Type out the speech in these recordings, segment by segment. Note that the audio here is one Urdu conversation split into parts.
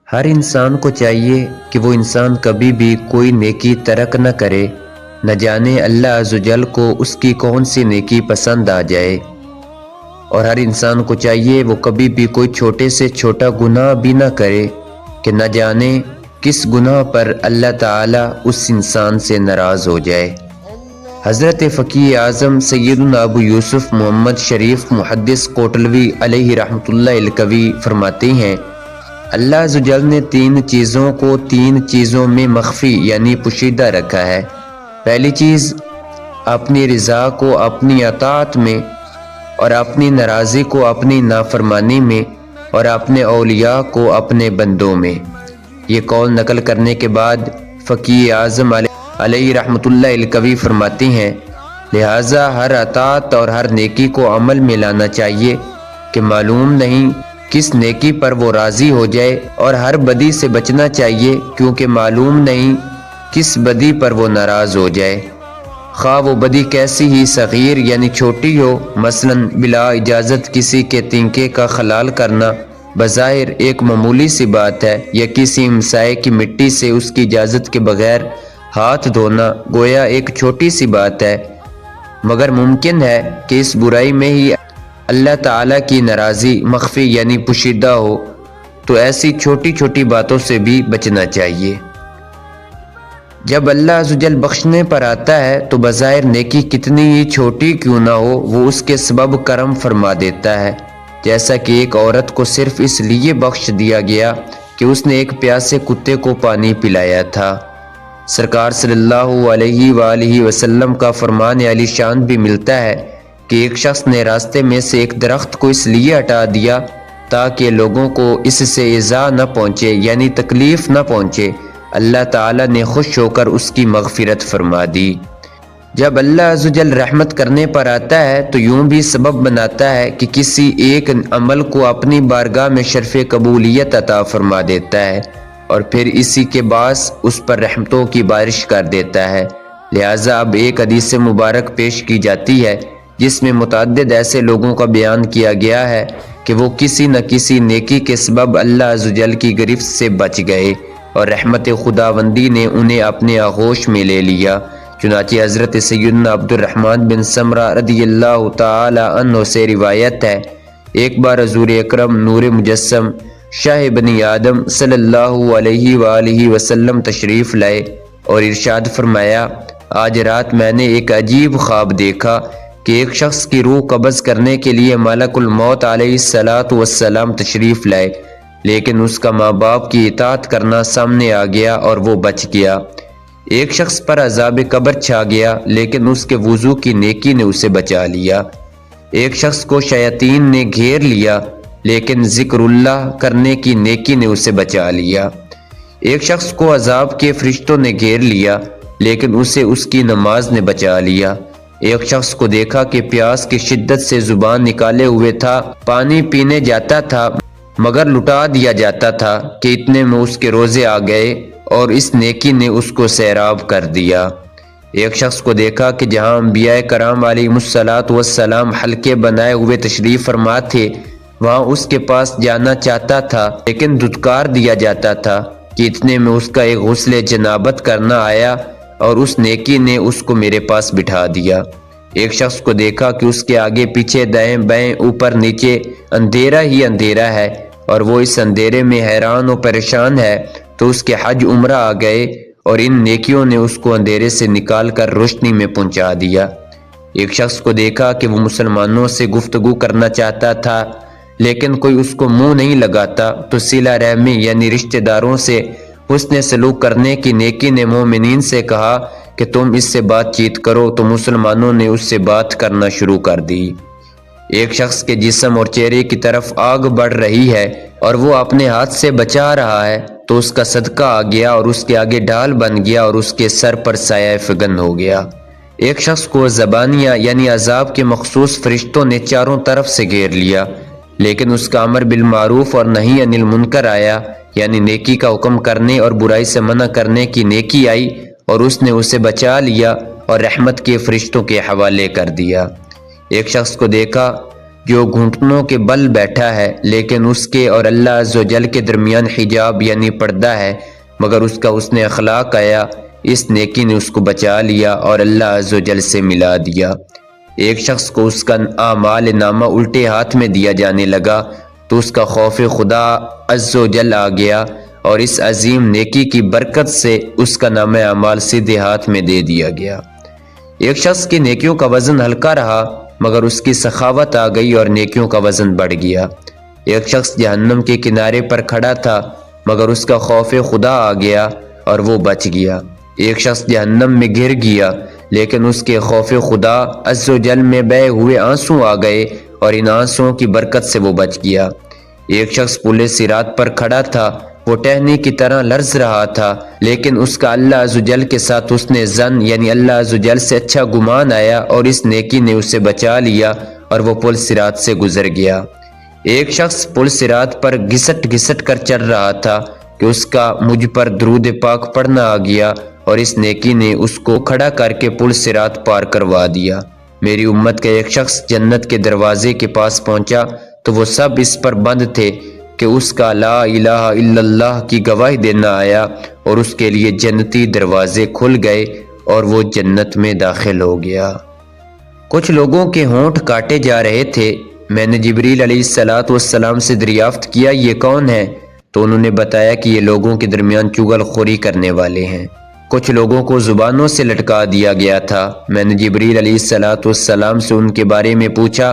ہر انسان کو چاہیے کہ وہ انسان کبھی بھی کوئی نیکی ترک نہ کرے، نہ جانے اللہ عز و جل کو اس کی کون سی نیکی پسند آ جائے، اور ہر انسان کو چاہیے وہ کبھی بھی کوئی چھوٹے سے چھوٹا گناہ بھی نہ کرے کہ نہ جانے کس گناہ پر اللہ تعالیٰ اس انسان سے ناراض ہو جائے۔ حضرت فقیہ اعظم سیدنا ابو یوسف محمد شریف محدث کوٹلوی علیہ رحمۃ اللہ القوی فرماتے ہیں، اللہ عز و جل نے تین چیزوں کو تین چیزوں میں مخفی یعنی پوشیدہ رکھا ہے۔ پہلی چیز اپنی رضا کو اپنی اطاعت میں، اور اپنی ناراضی کو اپنی نافرمانی میں، اور اپنے اولیاء کو اپنے بندوں میں۔ یہ قول نقل کرنے کے بعد فقیہ اعظم علیہ رحمۃ اللہ القوی فرماتے ہیں، لہٰذا ہر اطاعت اور ہر نیکی کو عمل میں لانا چاہیے کہ معلوم نہیں کس نیکی پر وہ راضی ہو جائے، اور ہر بدی سے بچنا چاہیے کیونکہ معلوم نہیں کس بدی پر وہ ناراض ہو جائے، خواہ وہ بدی کیسی ہی صغیر یعنی چھوٹی ہو، مثلا بلا اجازت کسی کے تنکے کا خلال کرنا بظاہر ایک معمولی سی بات ہے، یا کسی ہمسائے کی مٹی سے اس کی اجازت کے بغیر ہاتھ دھونا گویا ایک چھوٹی سی بات ہے، مگر ممکن ہے کہ اس برائی میں ہی اللہ تعالیٰ کی ناراضی مخفی یعنی پوشیدہ ہو، تو ایسی چھوٹی چھوٹی باتوں سے بھی بچنا چاہیے۔ جب اللہ عز و جل بخشنے پر آتا ہے تو بظاہر نیکی کتنی ہی چھوٹی کیوں نہ ہو وہ اس کے سبب کرم فرما دیتا ہے، جیسا کہ ایک عورت کو صرف اس لیے بخش دیا گیا کہ اس نے ایک پیاسے کتے کو پانی پلایا تھا۔ سرکار صلی اللہ علیہ وآلہ وسلم کا فرمان علی شان بھی ملتا ہے کہ ایک شخص نے راستے میں سے ایک درخت کو اس لیے ہٹا دیا تاکہ لوگوں کو اس سے ایذا نہ پہنچے یعنی تکلیف نہ پہنچے، اللہ تعالیٰ نے خوش ہو کر اس کی مغفرت فرما دی۔ جب اللہ عز و جل رحمت کرنے پر آتا ہے تو یوں بھی سبب بناتا ہے کہ کسی ایک عمل کو اپنی بارگاہ میں شرف قبولیت عطا فرما دیتا ہے، اور پھر اسی کے باعث اس پر رحمتوں کی بارش کر دیتا ہے۔ لہٰذا اب ایک حدیث مبارک پیش کی جاتی ہے جس میں متعدد ایسے لوگوں کا بیان کیا گیا ہے کہ وہ کسی نہ کسی نیکی کے سبب اللہ عز و جل کی گرفت سے بچ گئے، اور رحمت خداوندی نے انہیں اپنے آغوش میں لے لیا۔ چنانچہ حضرت سیدنا عبد الرحمن بن سمرہ رضی اللہ تعالی عنہ سے روایت ہے، ایک بار حضور اکرم نور مجسم شاہ بنی آدم صلی اللہ علیہ وآلہ وسلم تشریف لائے اور ارشاد فرمایا، آج رات میں نے ایک عجیب خواب دیکھا کہ ایک شخص کی روح قبض کرنے کے لیے ملک الموت علیہ السلام تشریف لائے، لیکن اس کا ماں باپ کی اطاعت کرنا سامنے آ گیا اور وہ بچ گیا۔ ایک شخص پر عذاب قبر چھا گیا لیکن اس کے وضو کی نیکی نے اسے بچا لیا۔ ایک شخص کو شیاطین نے گھیر لیا لیکن ذکر اللہ کرنے کی نیکی نے اسے بچا لیا۔ ایک شخص کو عذاب کے فرشتوں نے گھیر لیا لیکن اسے اس کی نماز نے بچا لیا۔ ایک شخص کو دیکھا کہ پیاس کی شدت سے زبان نکالے ہوئے تھا، پانی پینے جاتا تھا مگر لٹا دیا جاتا تھا کہ اتنے میں اس کے روزے آ گئے اور اس نیکی نے اس کو سیراب کر دیا۔ ایک شخص کو دیکھا کہ جہاں انبیاء کرام علیہم السلام حلقے بنائے ہوئے تشریف فرما تھے وہاں اس کے پاس جانا چاہتا تھا لیکن دھتکار دیا جاتا تھا کہ اتنے میں اس کا ایک غسل جنابت کرنا آیا اور اس نیکی نے اس کو میرے پاس بٹھا دیا۔ ایک شخص کو دیکھا کہ اس کے آگے پیچھے دائیں بائیں اوپر نیچے اندھیرا ہی اندھیرا ہے اور وہ اس اندھیرے میں حیران و پریشان ہے، تو اس کے حج عمرہ آ گئے اور ان نیکیوں نے اس کو اندھیرے سے نکال کر روشنی میں پہنچا دیا۔ ایک شخص کو دیکھا کہ وہ مسلمانوں سے گفتگو کرنا چاہتا تھا لیکن کوئی اس کو منہ نہیں لگاتا، تو صلہ رحمی یعنی رشتہ داروں سے حسن سلوک کرنے کی نیکی نے مومنین سے کہا کہ تم اس سے بات چیت کرو، تو مسلمانوں نے اس سے بات کرنا شروع کر دی۔ ایک شخص کے جسم اور چہرے کی طرف آگ بڑھ رہی ہے اور وہ اپنے ہاتھ سے بچا رہا ہے، تو اس کا صدقہ آ گیا اور اس کے آگے ڈھال بن گیا اور اس کے سر پر سایہ فگن ہو گیا۔ ایک شخص کو زبانیہ یعنی عذاب کے مخصوص فرشتوں نے چاروں طرف سے گھیر لیا، لیکن اس کا امر بالمعروف اور نہی عن المنکر آیا، یعنی نیکی کا حکم کرنے اور برائی سے منع کرنے کی نیکی آئی اور اس نے اسے بچا لیا اور رحمت کے فرشتوں کے حوالے کر دیا۔ ایک شخص کو دیکھا جو گھٹنوں کے بل بیٹھا ہے لیکن اس کے اور اللہ عز و جل کے درمیان حجاب یعنی پردہ ہے، مگر اس کا حسن اخلاق آیا، اس نیکی نے اس کو بچا لیا اور اللہ عز و جل سے ملا دیا۔ ایک شخص کو اس کا اعمال نامہ الٹے ہاتھ میں دیا جانے لگا تو اس کا خوف خدا عز و جل آ گیا اور اس عظیم نیکی کی برکت سے اس کا نامہ اعمال سیدھے ہاتھ میں دے دیا گیا۔ ایک شخص کی نیکیوں کا وزن ہلکا رہا مگر اس کی سخاوت آ گئی اور نیکیوں کا وزن بڑھ گیا۔ ایک شخص جہنم کے کنارے پر کھڑا تھا مگر اس کا خوف خدا آ گیا اور وہ بچ گیا۔ ایک شخص جہنم میں گر گیا لیکن اس کے خوف خدا عز و جل میں بہے ہوئے آنسو آ گئے اور ان آنسوؤں کی برکت سے وہ بچ گیا۔ ایک شخص پل صراط پر کھڑا تھا، وہ ٹہنی کی طرح لرز رہا تھا لیکن اس کا اللہ عز و جل کے ساتھ حسن ظن یعنی اللہ عز و جل سے اچھا گمان آیا اور اس نیکی نے اسے بچا لیا اور وہ پل صراط سے گزر گیا۔ ایک شخص پل صراط پر گھسٹ گھسٹ کر چل رہا تھا کہ اس کا مجھ پر درود پاک پڑھنا آ گیا اور اس نیکی نے اس کو کھڑا کر کے پل صراط پار کروا دیا۔ میری امت کا ایک شخص جنت کے دروازے کے پاس پہنچا تو وہ سب اس پر بند تھے کہ اس کا لا الہ الا اللہ کی گواہی دینا آیا اور اس کے لیے جنتی دروازے کھل گئے اور وہ جنت میں داخل ہو گیا۔ کچھ لوگوں کے ہونٹ کاٹے جا رہے تھے۔ میں نے جبریل علیہ السلام سے دریافت کیا یہ کون ہے؟ تو انہوں نے بتایا کہ یہ لوگوں کے درمیان چغل خوری کرنے والے ہیں۔ کچھ لوگوں کو زبانوں سے لٹکا دیا گیا تھا۔ میں نے جبریل علیہ السلام سے ان کے بارے میں پوچھا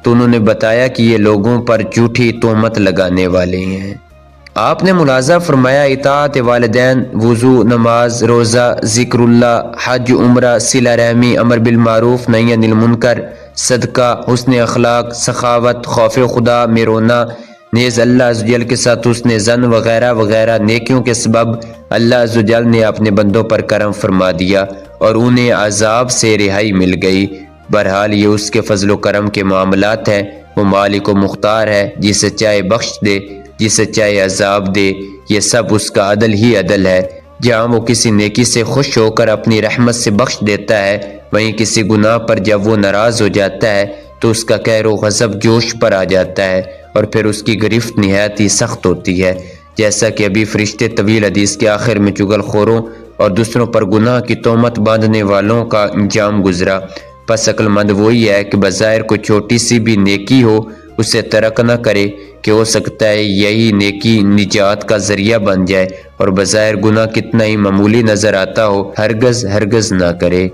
تو انہوں نے بتایا کہ یہ لوگوں پر جھوٹی تہمت لگانے والے ہیں۔ آپ نے ملاحظہ فرمایا اطاعت والدین، وضو، نماز، روزہ، ذکر اللہ، حج، عمرہ، صلہ رحمی، امر بالمعروف، نہی عن المنکر، صدقہ، حسن اخلاق، سخاوت، خوف خدا میں رونا، نیز اللہ عز و جل کے ساتھ حسن ظن وغیرہ وغیرہ نیکیوں کے سبب اللہ عز و جل نے اپنے بندوں پر کرم فرما دیا اور انہیں عذاب سے رہائی مل گئی۔ بہرحال یہ اس کے فضل و کرم کے معاملات ہیں، وہ مالک و مختار ہے، جسے چاہے بخش دے، جسے چاہے عذاب دے، یہ سب اس کا عدل ہی عدل ہے۔ جہاں وہ کسی نیکی سے خوش ہو کر اپنی رحمت سے بخش دیتا ہے، وہیں کسی گناہ پر جب وہ ناراض ہو جاتا ہے تو اس کا قہر و غضب جوش پر آ جاتا ہے اور پھر اس کی گرفت نہایت ہی سخت ہوتی ہے۔ جیسا کہ ابھی فرشتے طویل حدیث کے آخر میں چغل خوروں اور دوسروں پر گناہ کی تہمت باندھنے والوں کا انجام گزرا۔ پس عقل مند وہی ہے کہ بظاہر کوئی چھوٹی سی بھی نیکی ہو اسے ترک نہ کرے کہ ہو سکتا ہے یہی نیکی نجات کا ذریعہ بن جائے، اور بظاہر گناہ کتنا ہی معمولی نظر آتا ہو ہرگز نہ کرے۔